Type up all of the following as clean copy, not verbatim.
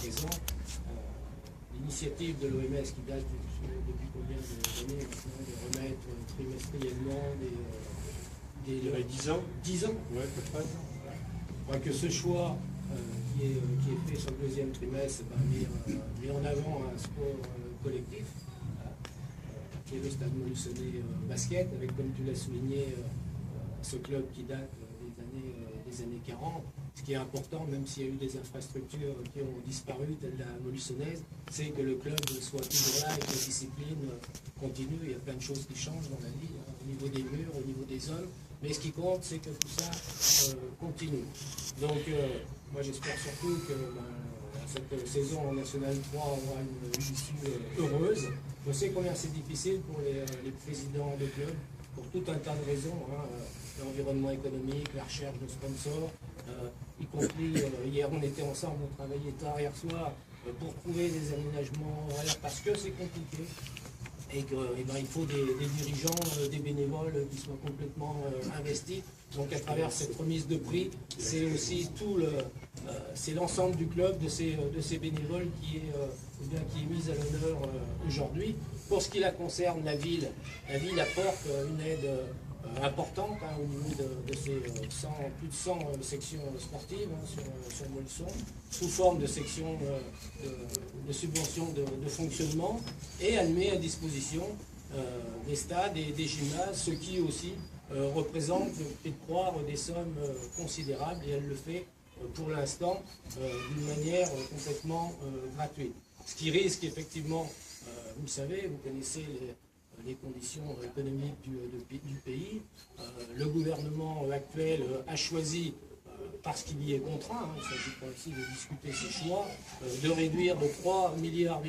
présent. L'initiative de l'OMS qui date depuis combien d'années maintenant de remettre trimestriellement il y aurait 10 ans. 10 ans. Ouais, peut-être. Je crois que ce choix qui est fait sur le deuxième trimestre met en avant un sport collectif, qui est le Stade Montluçonnet basket, avec, comme tu l'as souligné, ce club qui date des années 40. Ce qui est important, même s'il y a eu des infrastructures qui ont disparu, telle la Montluçonnaise, c'est que le club soit toujours là et que la discipline continue. Il y a plein de choses qui changent dans la vie, au niveau des murs, au niveau des hommes. Mais ce qui compte, c'est que tout ça continue. Donc, moi, j'espère surtout que cette saison en National 3 aura une issue heureuse. Je sais combien c'est difficile pour les présidents de clubs, pour tout un tas de raisons. L'environnement économique, la recherche de sponsors, y compris hier on était ensemble, on travaillait tard hier soir pour trouver des aménagements horaires parce que c'est compliqué. Et qu'il faut des dirigeants, des bénévoles qui soient complètement investis. Donc à travers cette remise de prix, c'est aussi c'est l'ensemble du club, de ces bénévoles qui est mise à l'honneur aujourd'hui. Pour ce qui la concerne, la ville apporte une aide importante au niveau de ces plus de 100 sections sportives sur Montluçon, sous forme de sections de subventions de fonctionnement, et elle met à disposition des stades et des gymnases, ce qui aussi représente, je peux croire, des sommes considérables, et elle le fait pour l'instant d'une manière complètement gratuite. Ce qui risque effectivement, vous le savez, vous connaissez les conditions économiques du pays. Le gouvernement actuel a choisi, parce qu'il y est contraint, il ne s'agit pas ici de discuter ses choix, de réduire de 3,7 milliards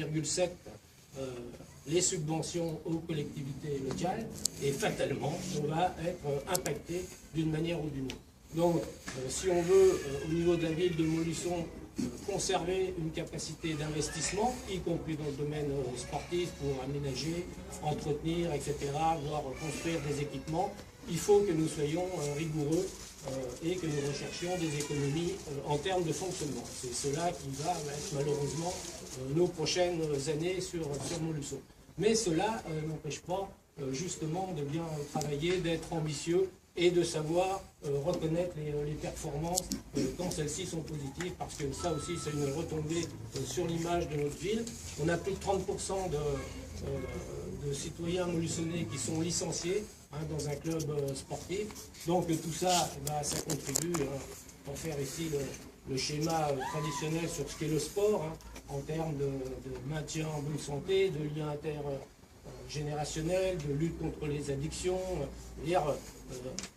les subventions aux collectivités locales, et fatalement, on va être impacté d'une manière ou d'une autre. Donc, si on veut, au niveau de la ville de Montluçon, conserver une capacité d'investissement, y compris dans le domaine sportif, pour aménager, entretenir, etc., voire construire des équipements, il faut que nous soyons rigoureux et que nous recherchions des économies en termes de fonctionnement. C'est cela qui va être malheureusement nos prochaines années sur Montluçon. Mais cela n'empêche pas justement de bien travailler, d'être ambitieux et de savoir reconnaître les performances quand celles-ci sont positives, parce que ça aussi c'est une retombée sur l'image de notre ville. On a plus de 30% de citoyens montluçonnais qui sont licenciés dans un club sportif. Donc tout ça, ça contribue, pour faire ici le schéma traditionnel sur ce qu'est le sport, en termes de maintien en bonne santé, de lien intergénérationnel, de lutte contre les addictions.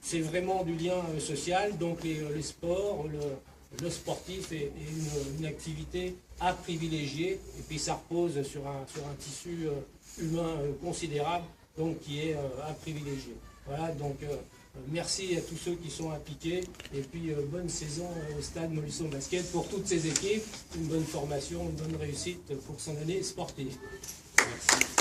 C'est vraiment du lien social, donc les sports, le sportif est une activité à privilégier, et puis ça repose sur un tissu humain considérable, donc qui est à privilégier. Voilà, donc merci à tous ceux qui sont impliqués, et puis bonne saison au Stade Montluçon Basket pour toutes ces équipes, une bonne formation, une bonne réussite pour son année sportive. Merci.